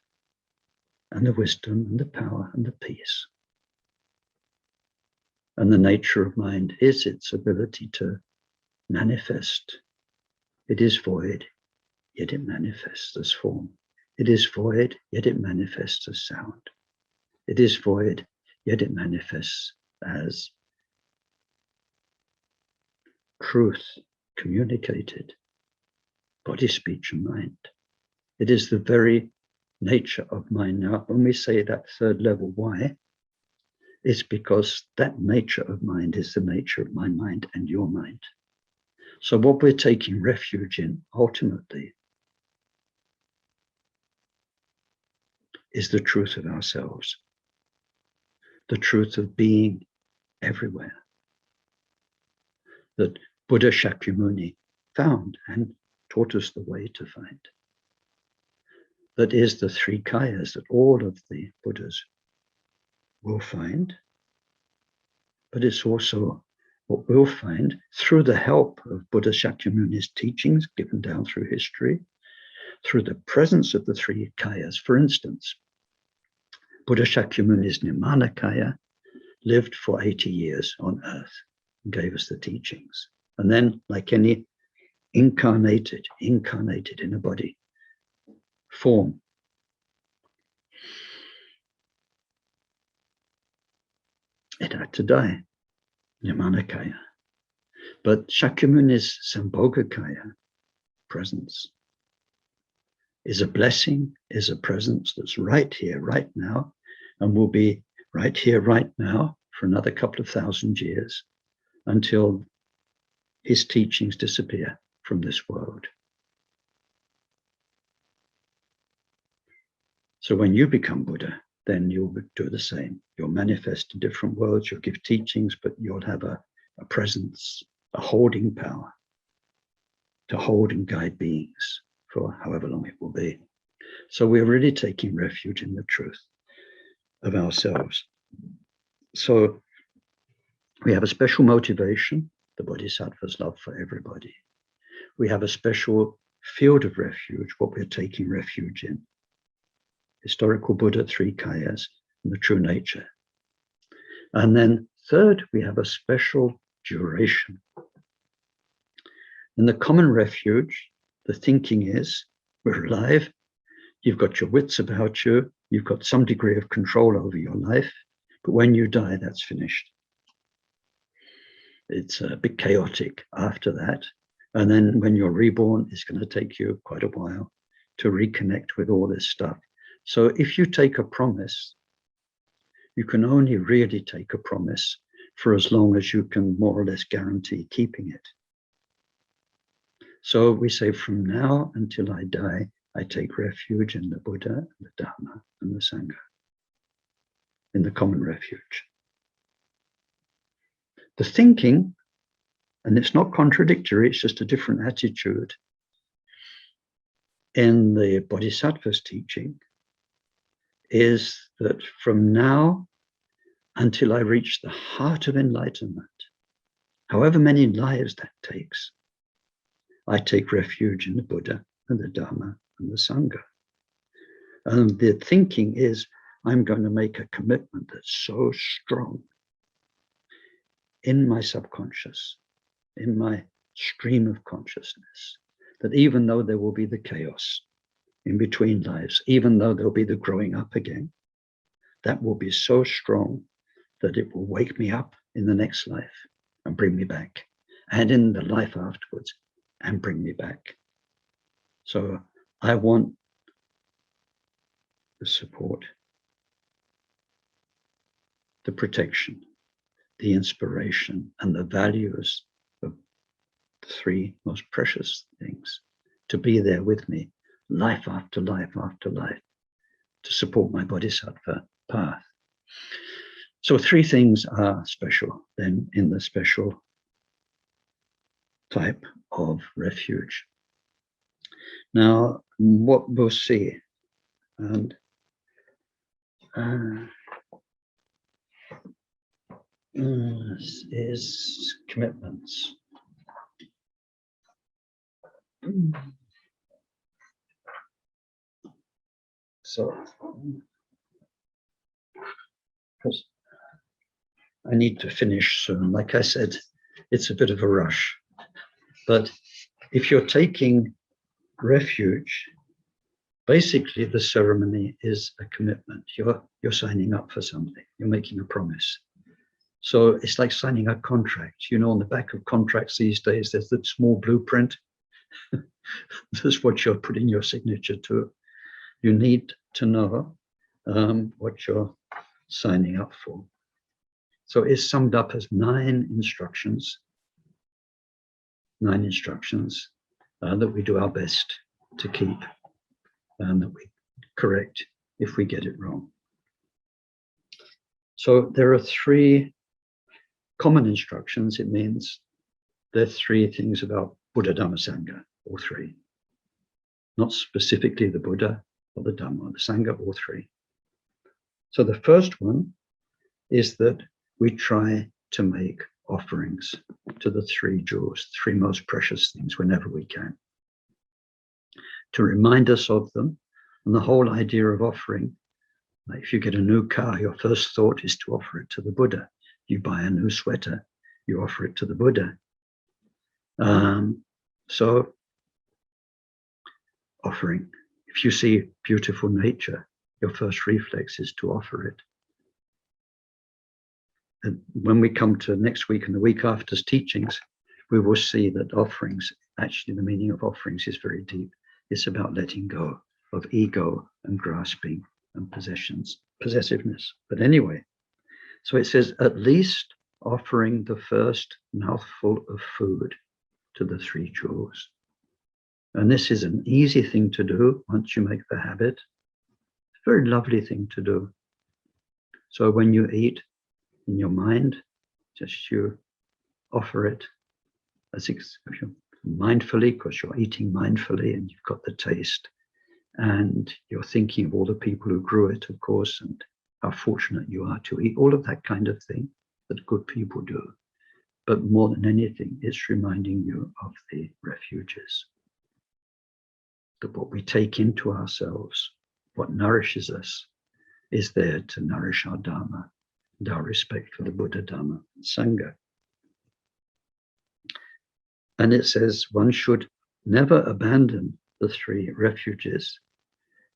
and the wisdom and the power and the peace. And the nature of mind is its ability to manifest. It is void, yet it manifests as form. It is void, yet it manifests as sound. It is void, yet it manifests as truth communicated, body, speech, and mind. It is the very nature of mind. Now, when we say that third level, why? It's because that nature of mind is the nature of my mind and your mind. So what we're taking refuge in, ultimately, is the truth of ourselves, the truth of being everywhere, that Buddha Shakyamuni found and taught us the way to find. That is the three kayas that all of the Buddhas will find, but it's also what we'll find through the help of Buddha Shakyamuni's teachings given down through history, through the presence of the three kayas. For instance, Buddha Shakyamuni's Nirmana Kaya lived for 80 years on earth and gave us the teachings. And then, like any incarnated in a body form, it had to die, Nirmana Kaya. But Shakyamuni's Sambhoga Kaya, presence, is a blessing, is a presence that's right here, right now, and will be right here, right now for another couple of thousand years until his teachings disappear from this world. So when you become Buddha, then you'll do the same. You'll manifest in different worlds, you'll give teachings, but you'll have a presence, a holding power to hold and guide beings for however long it will be. So we're really taking refuge in the truth of ourselves. So we have a special motivation, the Bodhisattva's love for everybody. We have a special field of refuge, what we're taking refuge in. Historical Buddha, three kayas, and the true nature. And then third, we have a special duration. In the common refuge, the thinking is, we're alive, you've got your wits about you, you've got some degree of control over your life, but when you die, that's finished. It's a bit chaotic after that. And then when you're reborn, it's going to take you quite a while to reconnect with all this stuff. So if you take a promise, you can only really take a promise for as long as you can more or less guarantee keeping it. So we say, from now until I die, I take refuge in the Buddha, the Dharma, and the Sangha, in the common refuge. The thinking, and it's not contradictory, it's just a different attitude. In the Bodhisattva's teaching, is that from now until I reach the heart of enlightenment, however many lives that takes, I take refuge in the Buddha and the Dharma and the Sangha. And the thinking is, I'm going to make a commitment that's so strong in my subconscious, in my stream of consciousness, that even though there will be the chaos in between lives, even though there'll be the growing up again, that will be so strong that it will wake me up in the next life and bring me back, and in the life afterwards and bring me back. So I want the support, the protection, the inspiration, and the values of the three most precious things to be there with me, life after life after life, to support my Bodhisattva path. So three things are special then in the special type of refuge. Now, what we'll see, and This is commitments. So, because I need to finish soon. Like I said, it's a bit of a rush. But if you're taking refuge, basically the ceremony is a commitment. You're signing up for something. You're making a promise. So it's like signing a contract. You know, on the back of contracts these days, there's that small blueprint. That's what you're putting your signature to. You need to know what you're signing up for. So it's summed up as 9 instructions that we do our best to keep and that we correct if we get it wrong. So there are 3 common instructions. It means there are 3 things about Buddha, Dhamma, Sangha, all 3. Not specifically the Buddha or the Dhamma or the Sangha, all 3. So the first one is that we try to make offerings to the 3 jewels, 3 most precious things whenever we can, to remind us of them. And the whole idea of offering, like if you get a new car, your first thought is to offer it to the Buddha. You buy a new sweater, you offer it to the Buddha. So offering, if you see beautiful nature, your first reflex is to offer it. And when we come to next week and the week after's teachings, we will see that offerings, actually the meaning of offerings is very deep. It's about letting go of ego and grasping and possessiveness. But anyway, so it says at least offering the first mouthful of food to the 3 jewels. And this is an easy thing to do once you make the habit. It's a very lovely thing to do. So when you eat, in your mind, just you offer it as mindfully, because you're eating mindfully and you've got the taste, and you're thinking of all the people who grew it, of course, and how fortunate you are to eat, all of that kind of thing that good people do. But more than anything, it's reminding you of the refuges, that what we take into ourselves, what nourishes us, is there to nourish our Dharma and our respect for the Buddha, Dhamma, and Sangha. And it says one should never abandon the 3 refuges,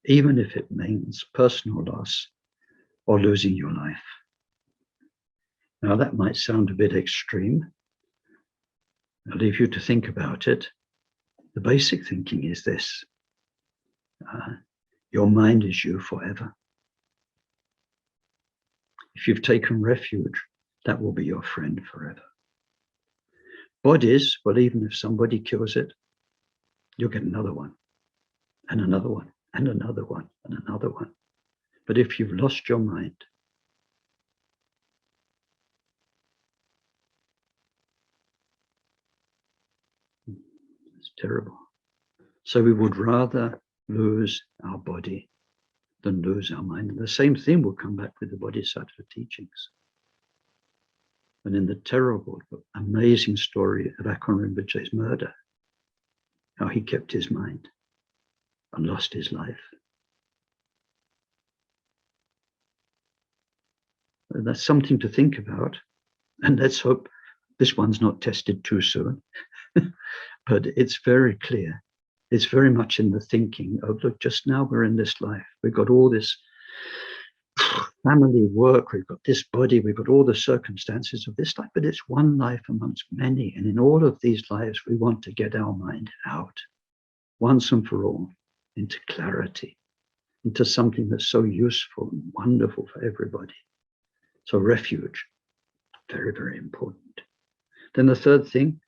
even if it means personal loss or losing your life. Now that might sound a bit extreme. I'll leave you to think about it. The basic thinking is this: your mind is you forever. If you've taken refuge, that will be your friend forever. Bodies, well, even if somebody kills it, you'll get another one, and another one, and another one, and another one. But if you've lost your mind, it's terrible. So we would rather lose our body than lose our mind. And the same thing will come back with the Bodhisattva teachings. And in the terrible, amazing story of Akon Rinpoche's murder, how he kept his mind and lost his life. And that's something to think about. And let's hope this one's not tested too soon. But it's very clear. It's very much in the thinking of, look, just now we're in this life. We've got all this family work, we've got this body, we've got all the circumstances of this life, but it's one life amongst many. And in all of these lives, we want to get our mind out once and for all into clarity, into something that's so useful and wonderful for everybody. So refuge, very, very important. Then the third thing,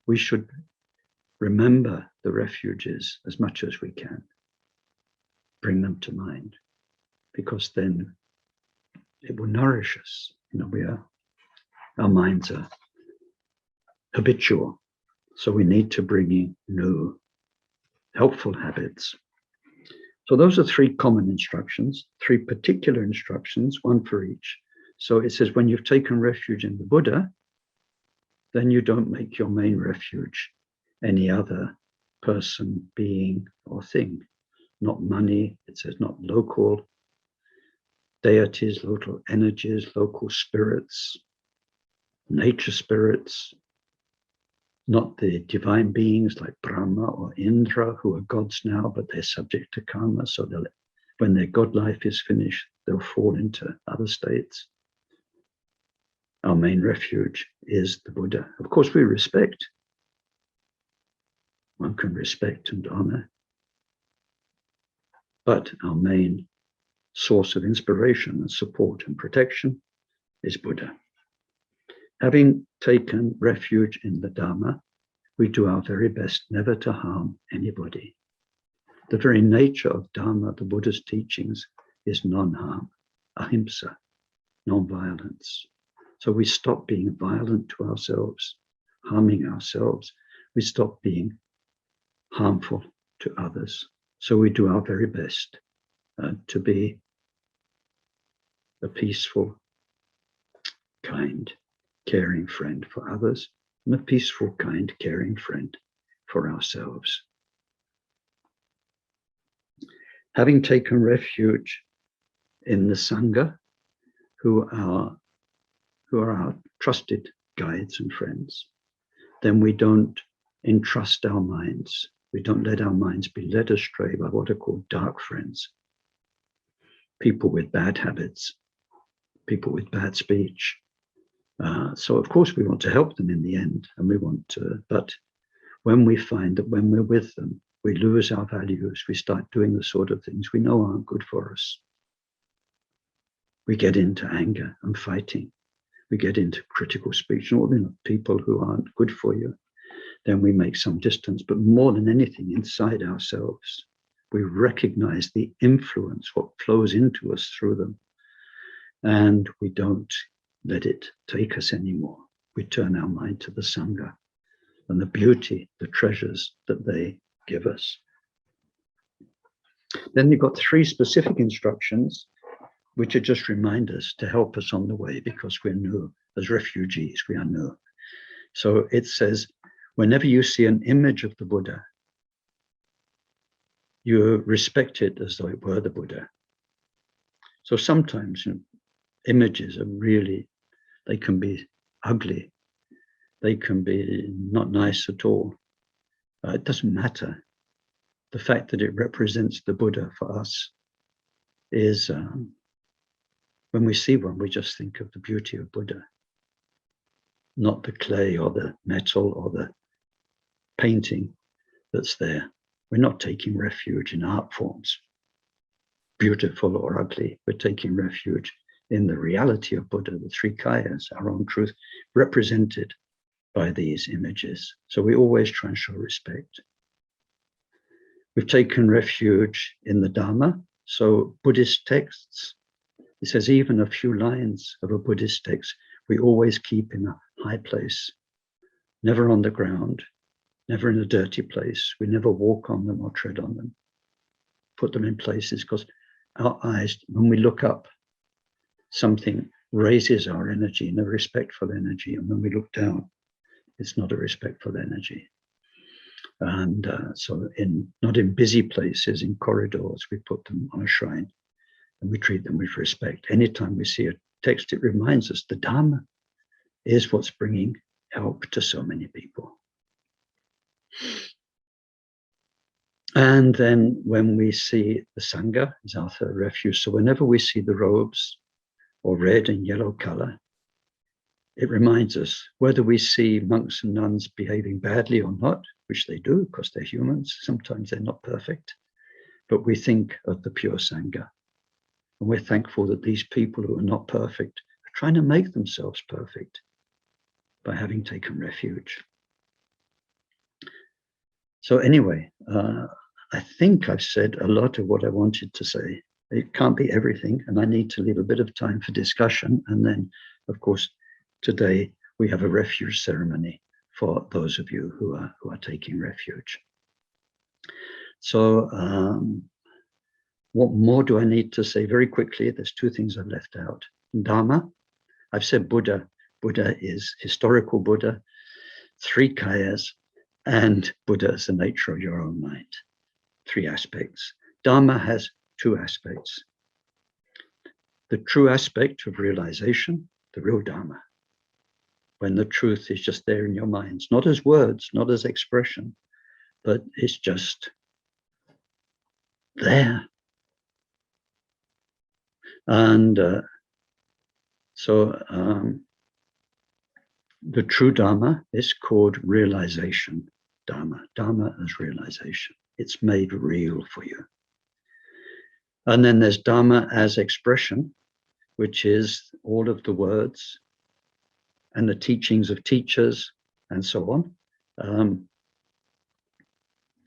we should remember the refuges as much as we can. Bring them to mind, because then it will nourish us. Our minds are habitual, so we need to bring in new, helpful habits. So those are three common instructions, three particular instructions, one for each. So it says when you've taken refuge in the Buddha, then you don't make your main refuge any other person, being, or thing. Not money, it says not local deities, local energies, local spirits, nature spirits, not the divine beings like Brahma or Indra, who are gods now, but they're subject to karma. So when their god life is finished, they'll fall into other states. Our main refuge is the Buddha. Of course, we respect. One can respect and honor. But our main source of inspiration and support and protection is Buddha. Having taken refuge in the Dharma, we do our very best never to harm anybody. The very nature of Dharma, the Buddha's teachings, is non-harm, ahimsa, non-violence. So we stop being violent to ourselves, harming ourselves. We stop being harmful to others. So we do our very best to be a peaceful, kind, caring friend for others, and a peaceful, kind, caring friend for ourselves. Having taken refuge in the Sangha, who are our trusted guides and friends, then we don't entrust our minds. We don't let our minds be led astray by what are called dark friends. People with bad habits, people with bad speech. So of course we want to help them in the end, and we want to, but when we find that when we're with them, we lose our values, we start doing the sort of things we know aren't good for us. We get into anger and fighting. We get into critical speech and all the people who aren't good for you. Then we make some distance, but more than anything inside ourselves, we recognize the influence, what flows into us through them. And we don't let it take us anymore. We turn our mind to the Sangha and the beauty, the treasures that they give us. Then you've got three specific instructions, which are just reminders to help us on the way, because we're new. As refugees, we are new. So it says, whenever you see an image of the Buddha, you respect it as though it were the Buddha. So sometimes images are really, they can be ugly. They can be not nice at all. It doesn't matter. The fact that it represents the Buddha for us is, when we see one, we just think of the beauty of Buddha, not the clay or the metal or the painting that's there. We're not taking refuge in art forms, beautiful or ugly. We're taking refuge in the reality of Buddha, the three kayas, our own truth, represented by these images. So we always try and show respect. We've taken refuge in the Dharma. So Buddhist texts, it says even a few lines of a Buddhist text, we always keep in a high place, never on the ground, never in a dirty place. We never walk on them or tread on them, put them in places, because our eyes, when we look up, something raises our energy in a respectful energy. And when we look down, it's not a respectful energy. And so not in busy places, in corridors, we put them on a shrine and we treat them with respect. Anytime we see a text, it reminds us the Dharma is what's bringing help to so many people. And then when we see the Sangha is our third refuge. So whenever we see the robes or red and yellow color, it reminds us whether we see monks and nuns behaving badly or not, which they do because they're humans. Sometimes they're not perfect, but we think of the pure Sangha. And we're thankful that these people who are not perfect are trying to make themselves perfect by having taken refuge. So anyway, I think I've said a lot of what I wanted to say. It can't be everything, and I need to leave a bit of time for discussion. And then, of course, today we have a refuge ceremony for those of you who are taking refuge. So what more do I need to say? Very quickly, there's two things I've left out. Dharma, I've said Buddha. Buddha is historical Buddha, 3 kayas, and Buddha is the nature of your own mind. 3 aspects. Dharma has 2 aspects. The true aspect of realization, the real Dharma, when the truth is just there in your minds, not as words, not as expression, but it's just there. And the true Dharma is called realization Dharma. Dharma is realization. It's made real for you. And then there's Dharma as expression, which is all of the words and the teachings of teachers and so on.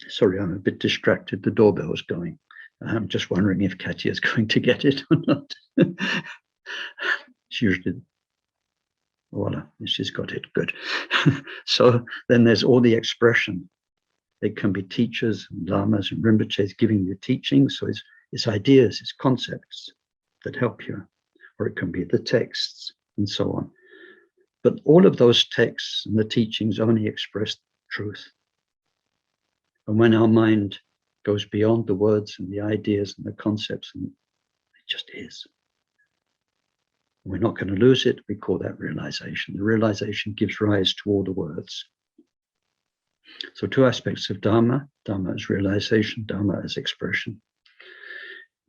Sorry, I'm a bit distracted. The doorbell's going. I'm just wondering if Katia is going to get it or not. She usually, voila, she's got it, good. So then there's all the expression. It can be teachers, lamas, and rinpoches giving you teachings. So it's ideas, it's concepts that help you. Or it can be the texts and so on. But all of those texts and the teachings only express truth. And when our mind goes beyond the words and the ideas and the concepts, and it just is. We're not going to lose it. We call that realization. The realization gives rise to all the words. So 2 aspects of Dharma. Dharma is realization, Dharma is expression.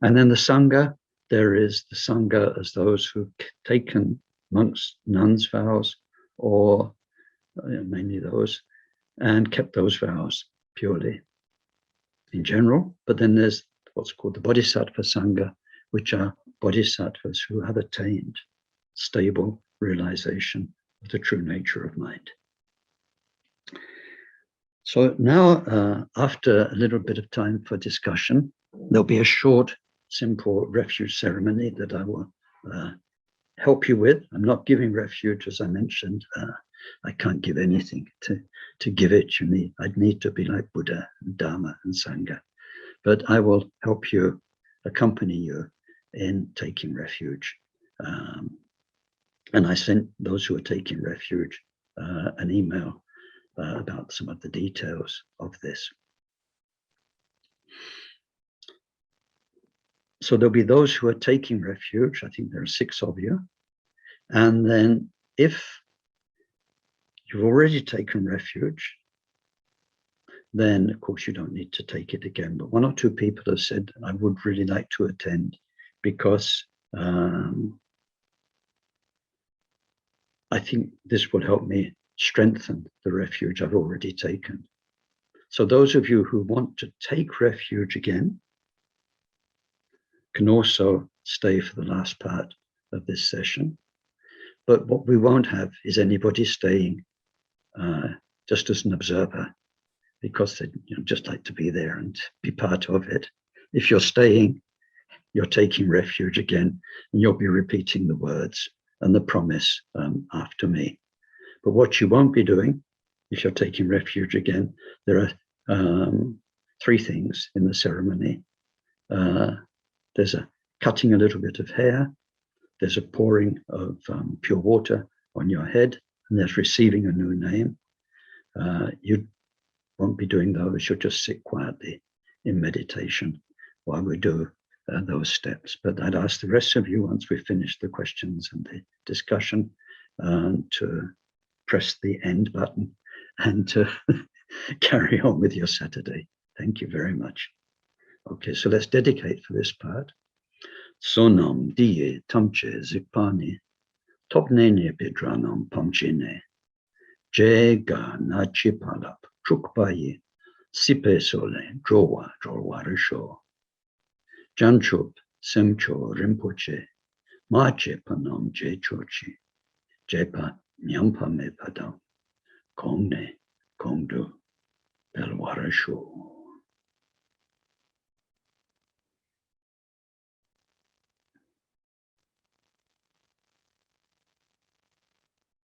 And then the Sangha, there is the Sangha as those who've taken monks, nuns' vows, or mainly those, and kept those vows purely in general. But then there's what's called the Bodhisattva Sangha, which are bodhisattvas who have attained stable realization of the true nature of mind. So now, after a little bit of time for discussion, there'll be a short, simple refuge ceremony that I will help you with. I'm not giving refuge, as I mentioned. I can't give anything. To give it, I'd need to be like Buddha, and Dharma, and Sangha. But I will help you, accompany you in taking refuge. And I sent those who are taking refuge an email about some of the details of this. So there'll be those who are taking refuge. I think there are 6 of you. And then if you've already taken refuge, then of course you don't need to take it again. But 1 or 2 people have said, I would really like to attend because I think this will help me strengthen the refuge I've already taken. So those of you who want to take refuge again can also stay for the last part of this session. But what we won't have is anybody staying just as an observer, because they just like to be there and be part of it. If you're staying, you're taking refuge again, and you'll be repeating the words and the promise after me. But what you won't be doing, if you're taking refuge again, there are 3 things in the ceremony. There's a cutting a little bit of hair, there's a pouring of pure water on your head, and there's receiving a new name. You won't be doing those, you'll just sit quietly in meditation while we do those steps. But I'd ask the rest of you, once we've finished the questions and the discussion, to press the end button and to carry on with your Saturday. Thank you very much. Okay, so let's dedicate for this part. Sonam diye tamche zipani, topnene pedranam pamchine, jega nachi palap, trukpayi, sipe sole, drowa risho, janchup semcho rimpoche, mache panam je chochi, jepa nyampa me padam, kongne kongdu belwarasho.